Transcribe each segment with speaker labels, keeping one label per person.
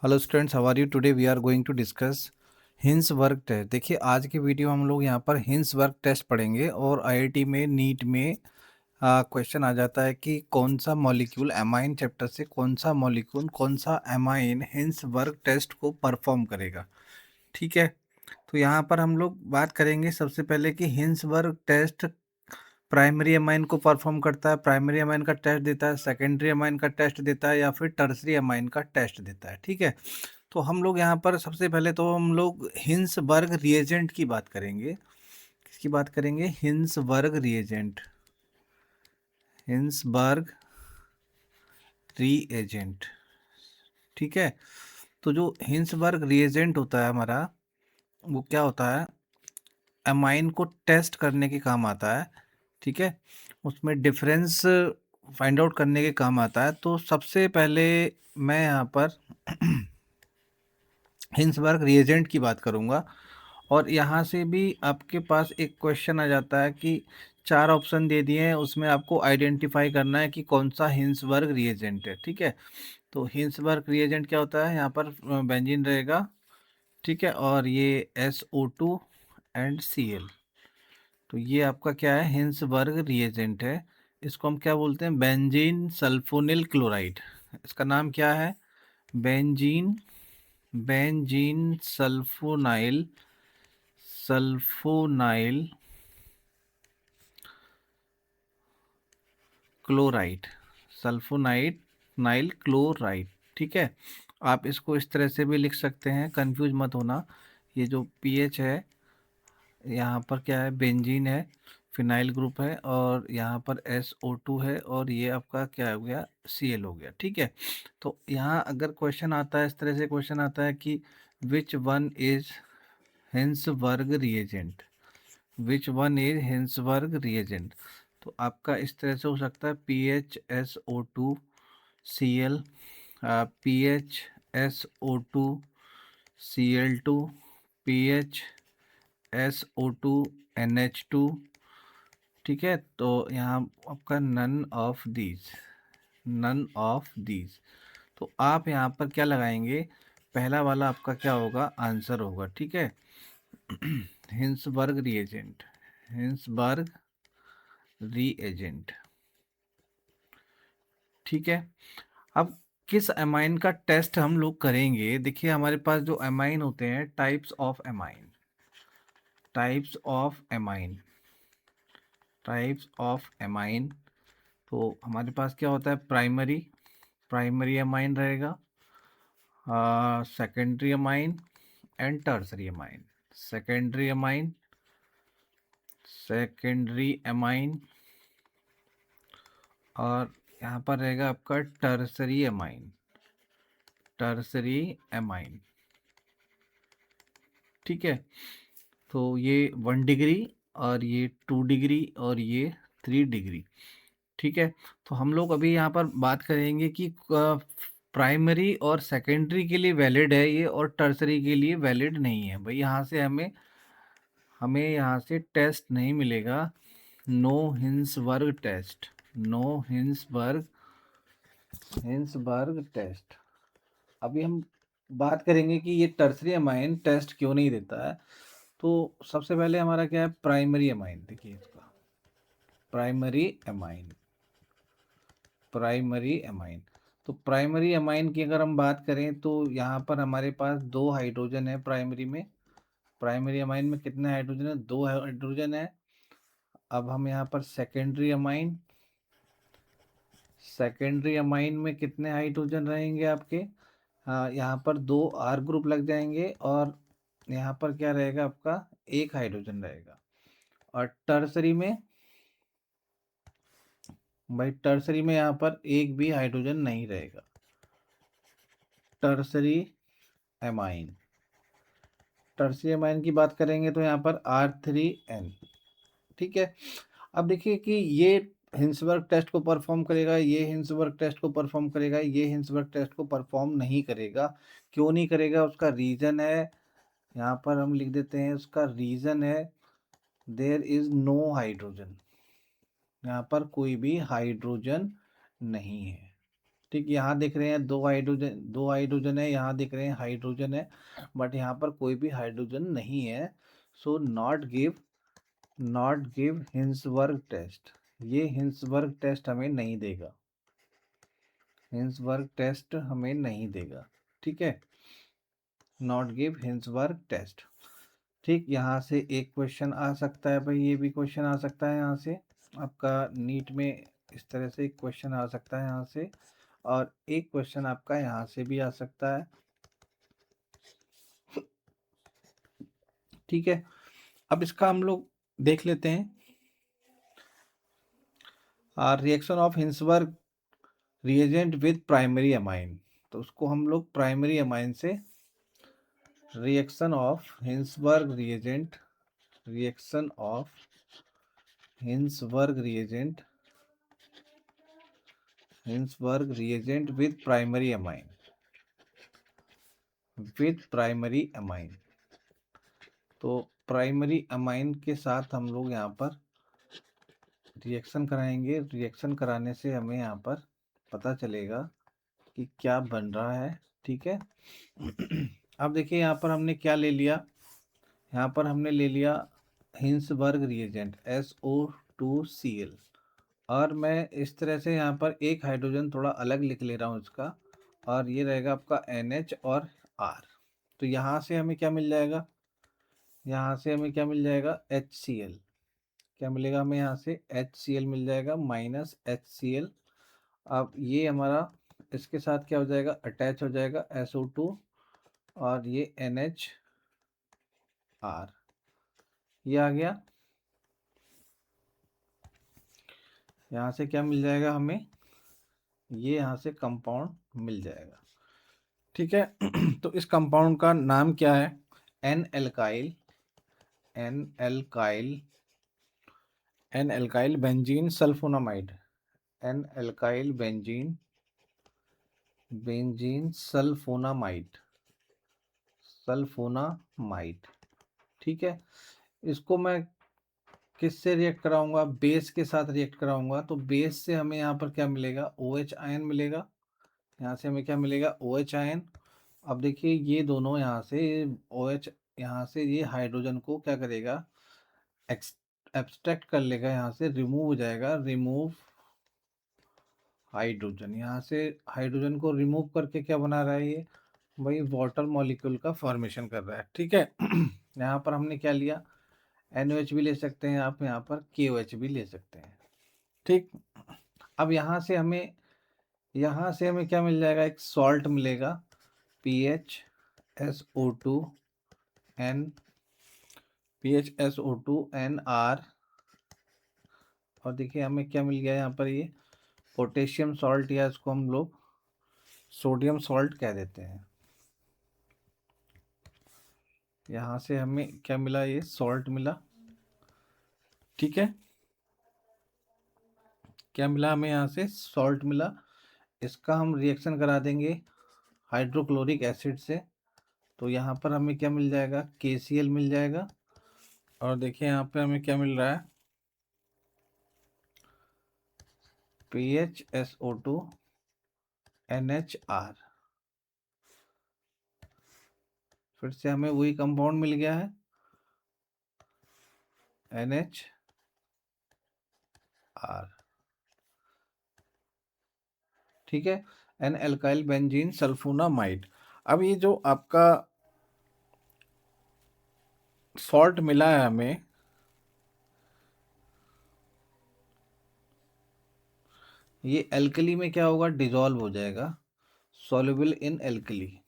Speaker 1: Hello students, how are you? Today we are going to discuss Hinsberg test. देखिए, आज की video हम लोग यहाँ पर हिंस वर्क टेस्ट पढ़ेंगे और आईआईटी में नीट में क्वेश्चन आ जाता है कि कौन सा मॉलिक्यूल एमाइन चैप्टर से कौन सा मॉलिक्यूल कौन सा एमाइन हिंस वर्क टेस्ट को परफॉर्म करेगा। ठीक है, तो यहाँ पर हम लोग बात करेंगे सबसे पहले कि Hinsberg test primary amine को परफॉर्म करता है, प्राइमरी अमाइन का टेस्ट देता है, सेकेंडरी अमाइन का टेस्ट देता है या फिर टर्सरी अमाइन का टेस्ट देता है। ठीक है, तो हम लोग यहाँ पर सबसे पहले तो हम लोग हिंसबर्ग रिएजेंट की बात करेंगे। किसकी बात करेंगे? Hinsberg reagent. Hinsberg reagent. ठीक है, तो जो हिंसबर्ग रिएजेंट होता है हमारा, वो क्या होता है? अमाइन को टेस्ट करने के काम आता है। ठीक है, उसमें डिफरेंस फाइंड आउट करने के काम आता है। तो सबसे पहले मैं यहाँ पर हिंसबर्ग रिएजेंट की बात करूँगा और यहाँ से भी आपके पास एक क्वेश्चन आ जाता है कि 4 ऑप्शन दे दिए हैं, उसमें आपको आइडेंटिफाई करना है कि कौन सा हिंसबर्ग रिएजेंट है। ठीक है, तो हिंसबर्ग रिएजेंट क्या होता है? यहाँ पर बेंजीन रहेगा। ठीक है, और ये SO2 एंड Cl। तो ये आपका क्या है? हिंसबर्ग रिएजेंट है। इसको हम क्या बोलते हैं? Benzene sulfonyl chloride. इसका नाम क्या है? Benzene benzene sulfonyl chloride. Sulfonide nyl chloride. ठीक है, आप इसको इस तरह से भी लिख सकते हैं, कंफ्यूज मत होना। ये जो पीएच है, यहाँ पर क्या है? बेंजीन है, फिनाइल ग्रुप है, और यहाँ पर SO2 है, और ये आपका क्या हो गया? Cl हो गया। ठीक है, तो यहाँ अगर क्वेश्चन आता है, इस तरह से क्वेश्चन आता है कि which one is Hinsberg reagent, which one is Hinsberg reagent, तो आपका इस तरह से हो सकता है PHSO2 Cl, PHSO2 Cl2, PHSO2 NH2। ठीक है, तो यहाँ आपका नन ऑफ दीज। तो आप यहाँ पर क्या लगाएंगे? पहला वाला आपका क्या होगा? आंसर होगा। ठीक है, हिंसबर्ग रिएजेंट, हिंसबर्ग रीएजेंट। ठीक है, अब किस अमाइन का टेस्ट हम लोग करेंगे? देखिए, हमारे पास जो अमाइन होते हैं, types of amine, types of amine, types of amine. तो हमारे पास क्या होता है? प्राइमरी अमाइन रहेगा, secondary amine and tertiary amine. Secondary amine, secondary amine, और यहाँ पर रहेगा आपका टर्सरी अमाइन, टर्सरी अमाइन। ठीक है, तो ये 1 डिग्री और ये 2 डिग्री और ये 3 डिग्री। ठीक है, तो हम लोग अभी यहाँ पर बात करेंगे कि प्राइमरी और सेकेंडरी के लिए वैलिड है ये और टर्सरी के लिए वैलिड नहीं है। भाई, यहाँ से हमें हमें यहाँ से टेस्ट नहीं मिलेगा। No Hinsberg test, no Hinsberg test. अभी हम बात करेंगे कि ये टर्सरी अमाइन टेस्ट क्यों नहीं देता है। तो सबसे पहले हमारा क्या है? Primary amine. देखिए इसका प्राइमरी अमाइन, प्राइमरी अमाइन। तो प्राइमरी अमाइन की अगर हम बात करें तो यहाँ पर हमारे पास 2 हाइड्रोजन है प्राइमरी में। प्राइमरी अमाइन में कितने हाइड्रोजन है? 2 हाइड्रोजन है। अब हम यहाँ पर सेकेंडरी अमाइन, सेकेंडरी अमाइन में कितने हाइड्रोजन रहेंगे आपके? हाँ, यहाँ पर 2 R ग्रुप लग जाएंगे और यहाँ पर क्या रहेगा आपका? 1 हाइड्रोजन रहेगा। और टर्सरी में, भाई टर्सरी में यहाँ पर एक भी हाइड्रोजन नहीं रहेगा। टर्सरी एमाइन, टर्सरी एमाइन की बात करेंगे तो यहाँ पर R3N। ठीक है, अब देखिए कि ये हिंसबर्ग टेस्ट को परफॉर्म करेगा, ये हिंसबर्ग टेस्ट को परफॉर्म करेगा, ये हिंसबर्ग टेस्ट को परफॉर्म नहीं करेगा। क्यों नहीं करेगा? उसका रीज़न है, यहाँ पर हम लिख देते हैं, उसका रीज़न है देयर इज़ नो हाइड्रोजन। यहाँ पर कोई भी हाइड्रोजन नहीं है। ठीक, यहाँ दिख रहे हैं दो हाइड्रोजन है, यहाँ दिख रहे हैं हाइड्रोजन है, बट यहाँ पर कोई भी हाइड्रोजन नहीं है। So not give Hinsberg test, ये हिंसबर्ग टेस्ट हमें नहीं देगा, हिंसबर्ग टेस्ट हमें नहीं देगा। ठीक है, नॉट गिव हिंसबर्ग टेस्ट। ठीक, यहाँ से एक क्वेश्चन आ सकता है भाई, ये भी क्वेश्चन आ सकता है यहाँ से आपका नीट में, इस तरह से एक क्वेश्चन आ सकता है यहाँ से, और एक क्वेश्चन आपका यहाँ से भी आ सकता है। ठीक है, अब इसका हम लोग देख लेते हैं, reaction of Hinsberg reagent with primary amine. तो उसको हम लोग प्राइमरी अमाइन से reaction of Hinsberg reagent, reaction of Hinsberg reagent, Hinsberg reagent with primary amine, with primary amine. तो प्राइमरी अमाइन के साथ हम लोग यहाँ पर रिएक्शन कराएंगे, रिएक्शन कराने से हमें यहाँ पर पता चलेगा कि क्या बन रहा है। ठीक है, अब देखिए यहाँ पर हमने क्या ले लिया, यहाँ पर हमने ले लिया हिंसबर्ग रिएजेंट SO2Cl, और मैं इस तरह से यहाँ पर एक हाइड्रोजन थोड़ा अलग लिख ले रहा हूँ इसका, और ये रहेगा आपका NH और R। तो यहाँ से हमें क्या मिल जाएगा, यहाँ से हमें क्या मिल जाएगा HCl, क्या मिलेगा हमें यहाँ से HCl मिल जाएगा, -HCl। अब ये हमारा इसके साथ क्या हो जाएगा, अटैच हो जाएगा SO2, और ये NHR, ये आ गया। यहाँ से क्या मिल जाएगा हमें, ये यहाँ से कंपाउंड मिल जाएगा। ठीक है, तो इस कंपाउंड का नाम क्या है, N alkyl, N alkyl, N alkyl benzene sulphonamide, N alkyl benzene, benzene sulphonamide, sulphonamide. ठीक है, इसको मैं किससे रिएक्ट कराऊंगा, बेस के साथ रिएक्ट कराऊंगा। तो बेस से हमें यहाँ पर क्या मिलेगा, OH आयन मिलेगा, यहाँ से हमें क्या मिलेगा, OH आयन। अब देखिए ये दोनों यहाँ से OH, यहाँ से ये हाइड्रोजन को क्या करेगा, एब्स्ट्रैक्ट कर लेगा, यहाँ से रिमूव हो जाएगा, रिमूव हाइड्रोजन, यहाँ से हाइड्रोजन को रिमूव करके क्या बना रहा है ये, वही वाटर मॉलिक्यूल का फॉर्मेशन कर रहा है। ठीक है, यहाँ पर हमने क्या लिया, NOH भी ले सकते हैं आप, यहाँ पर KOH भी ले सकते हैं। ठीक, अब यहाँ से हमें क्या मिल जाएगा, एक सॉल्ट मिलेगा, PHSO2NR, और देखिए हमें क्या मिल गया यहाँ पर, ये पोटेशियम सॉल्ट, या इसको हम लोग सोडियम सॉल्ट कह देते हैं। यहाँ से हमें क्या मिला, ये सॉल्ट मिला। ठीक है, क्या मिला हमें, यहाँ से सॉल्ट मिला। इसका हम रिएक्शन करा देंगे हाइड्रोक्लोरिक एसिड से, तो यहाँ पर हमें क्या मिल जाएगा, KCl मिल जाएगा। और देखिए यहाँ पे हमें क्या मिल रहा है, PHSO2NHR, फिर से हमें वही कंपाउंड मिल गया है, NHR। ठीक है, एन एल्काइल बेंजीन सल्फोनामाइड। अब ये जो आपका सॉल्ट मिला है हमें, ये एल्कली में क्या होगा, डिजॉल्व हो जाएगा, सॉल्युबल इन एल्कली।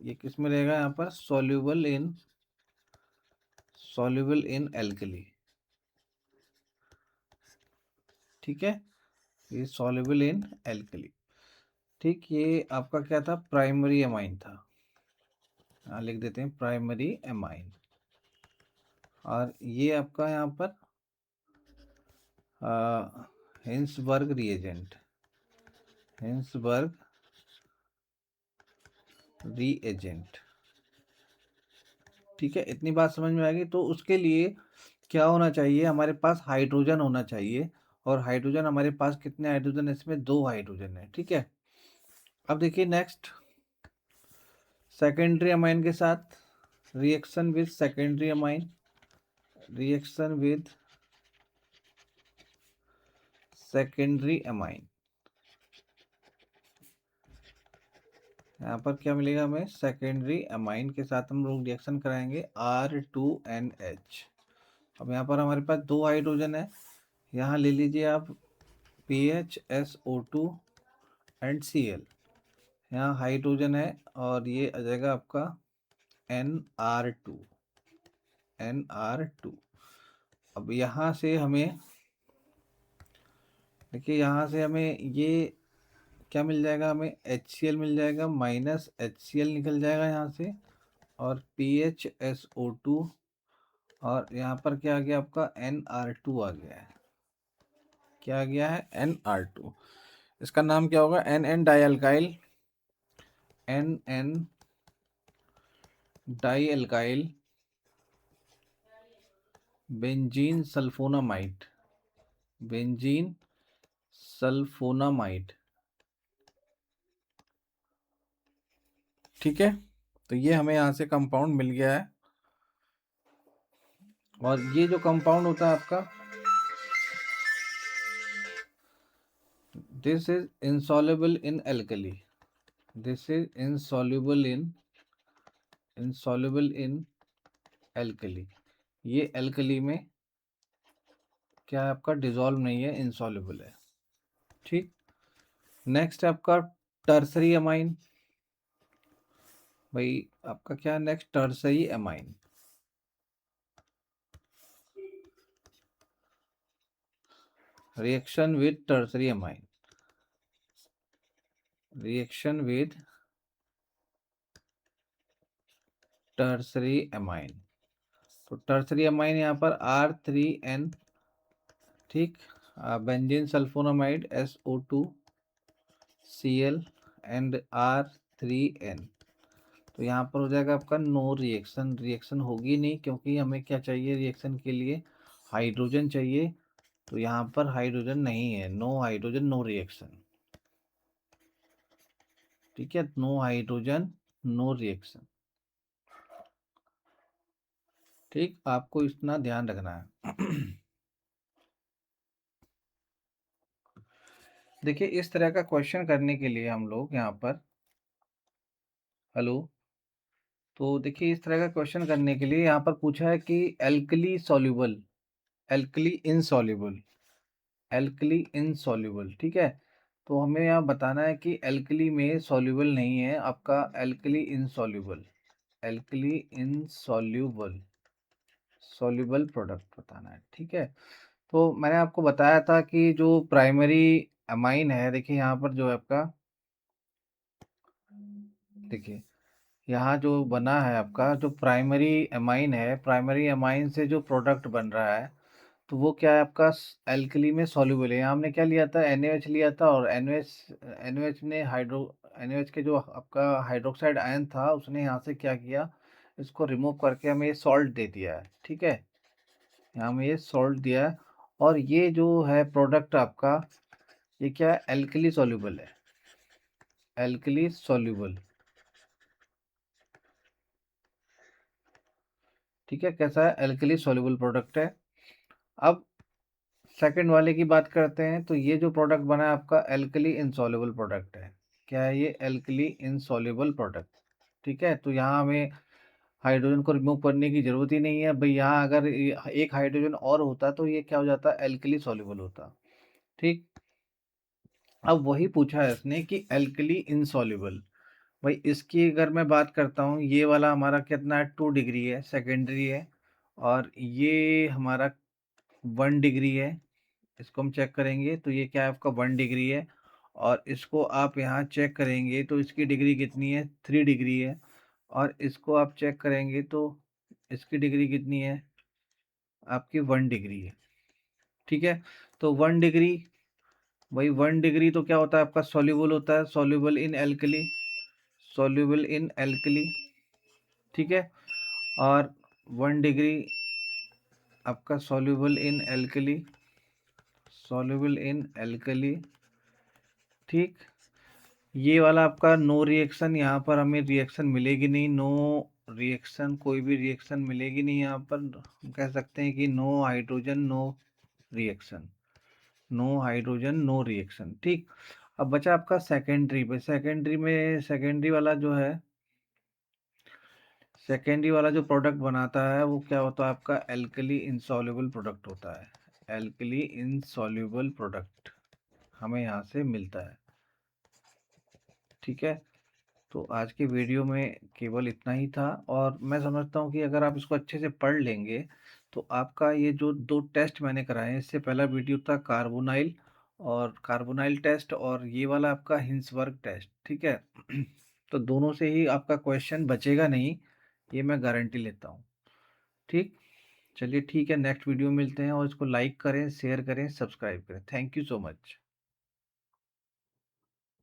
Speaker 1: ये किस में रहेगा, यहाँ पर सॉल्युबल इन एल्कली। ठीक है, ये सॉल्युबल इन एल्कली। ठीक, ये आपका क्या था, प्राइमरी अमाइन था, यहाँ लिख देते हैं प्राइमरी अमाइन। और ये आपका यहाँ पर हिंसबर्ग रिएजेंट, हिंसबर्ग रीएजेंट। ठीक है, इतनी बात समझ में आ गई। तो उसके लिए क्या होना चाहिए, हमारे पास हाइड्रोजन होना चाहिए, और हाइड्रोजन हमारे पास कितने हाइड्रोजन है, इसमें 2 हाइड्रोजन है। ठीक है, अब देखिए नेक्स्ट, सेकेंडरी अमाइन के साथ reaction with secondary amine, reaction with secondary amine, यहाँ पर क्या मिलेगा हमें, सेकेंडरी अमाइन के साथ हम लोग रिएक्शन कराएंगे R2NH। अब यहाँ पर हमारे पास 2 हाइड्रोजन है, यहाँ ले लीजिए आप PHSO2 एंड Cl, यहाँ हाइड्रोजन है और ये आ जाएगा आपका NR2, NR2। अब यहाँ से हमें देखिए, यहाँ से हमें ये क्या मिल जाएगा, हमें HCl मिल जाएगा, माइनस HCl निकल जाएगा यहाँ से, और PHSO2, और यहाँ पर क्या आ गया आपका NR2 आ गया है। क्या आ गया है, NR2। इसका नाम क्या होगा, NN dialkyl, NN dialkyl benzene sulfonamide, benzene sulfonamide. ठीक है, तो ये हमें यहाँ से कंपाउंड मिल गया है। और ये जो कंपाउंड होता है आपका, this is insoluble in alkali, this is insoluble in alkali। ये alkali में क्या है आपका, डिजोल्व नहीं है, insoluble है। ठीक, नेक्स्ट है आपका टर्सरी अमाइन। भाई आपका क्या next, tertiary amine, reaction with tertiary amine, reaction with tertiary amine. तो टर्सरी अमाइन यहाँ पर R3N, ठीक, benzene sulphonamide SO2Cl and R3N। तो यहाँ पर हो जाएगा आपका नो रिएक्शन, रिएक्शन होगी नहीं, क्योंकि हमें क्या चाहिए रिएक्शन के लिए, हाइड्रोजन चाहिए। तो यहाँ पर हाइड्रोजन नहीं है, नो हाइड्रोजन नो रिएक्शन। ठीक है, नो हाइड्रोजन नो रिएक्शन। ठीक, आपको इतना ध्यान रखना है। देखिए, इस तरह का क्वेश्चन करने के लिए हम लोग यहाँ पर, हेलो, तो देखिए इस तरह का क्वेश्चन करने के लिए यहाँ पर पूछा है कि alkali soluble, alkali insoluble, alkali insoluble. ठीक है, तो हमें यहाँ बताना है कि एल्कली में सॉल्युबल नहीं है आपका, alkali insoluble, alkali insoluble, soluble product बताना है। ठीक है, तो मैंने आपको बताया था कि जो प्राइमरी अमाइन है, देखिए यहाँ पर जो है आपका, देखिए यहाँ जो बना है आपका, जो प्राइमरी अमाइन है, प्राइमरी अमाइन से जो प्रोडक्ट बन रहा है, तो वो क्या है आपका, एल्कली में सॉल्युबल है। यहाँ हमने क्या लिया था, NaOH लिया था, और NaOH ने NaOH के जो आपका हाइड्रोक्साइड आयन था, उसने यहाँ से क्या किया, इसको रिमूव करके हमें ये सॉल्ट दे दिया है। ठीक है, यहाँ हमें ये सॉल्ट दिया है, और ये जो है प्रोडक्ट आपका, ये क्या है, एल्कली सॉल्युबल है, एल्कली सॉल्युबल। ठीक है, कैसा है, एल्कली सॉल्युबल प्रोडक्ट है। अब सेकंड वाले की बात करते हैं, तो ये जो प्रोडक्ट बना है आपका, एल्कली इनसॉल्युबल प्रोडक्ट है। क्या है ये, एल्कली इनसॉल्युबल प्रोडक्ट। ठीक है, तो यहाँ हमें हाइड्रोजन को रिमूव करने की जरूरत ही नहीं है भाई, यहाँ अगर एक हाइड्रोजन और होता तो ये क्या हो जाता, एल्कली सॉल्युबल होता। ठीक, अब वही पूछा है इसने कि एल्कली इनसॉल्युबल। भाई इसकी अगर मैं बात करता हूँ, ये वाला हमारा कितना है, 2 डिग्री है, सेकेंडरी है, और ये हमारा 1 डिग्री है। इसको हम चेक करेंगे तो ये क्या है आपका, 1 डिग्री है, और इसको आप यहाँ चेक करेंगे तो इसकी डिग्री कितनी है, 3 डिग्री है, और इसको आप चेक करेंगे तो इसकी डिग्री कितनी है आपकी, 1 डिग्री है। ठीक है, तो 1 डिग्री, वही 1 डिग्री तो क्या होता है आपका, सॉल्युबल होता है, soluble in alkali, soluble in alkali. ठीक है, और 1 डिग्री आपका soluble in alkali, insoluble in alkali, ठीक। ये वाला आपका नो रिएक्शन, यहाँ पर हमें रिएक्शन मिलेगी नहीं, नो रिएक्शन, कोई भी रिएक्शन मिलेगी नहीं यहाँ पर। हम कह सकते हैं कि no hydrogen no reaction, no hydrogen no reaction, ठीक। अब बचा आपका सेकेंडरी पे। सेकेंडरी में सेकेंडरी वाला जो है, सेकेंडरी वाला जो प्रोडक्ट बनाता है वो क्या होता है आपका, एल्कली इंसॉल्युबल प्रोडक्ट होता है। एल्कली इंसॉल्युबल प्रोडक्ट हमें यहाँ से मिलता है, ठीक है। तो आज के वीडियो में केवल इतना ही था, और मैं समझता हूँ कि अगर आप इसको अच्छे से पढ़ लेंगे तो आपका ये जो दो टेस्ट मैंने कराए हैं, इससे पहला वीडियो था कार्बोनाइल और कार्बोनाइल टेस्ट, और ये वाला आपका हिंसबर्ग टेस्ट, ठीक है। तो दोनों से ही आपका क्वेश्चन बचेगा नहीं, ये मैं गारंटी लेता हूँ, ठीक। चलिए ठीक है, नेक्स्ट वीडियो मिलते हैं, और इसको लाइक करें, शेयर करें, सब्सक्राइब करें। Thank you so much.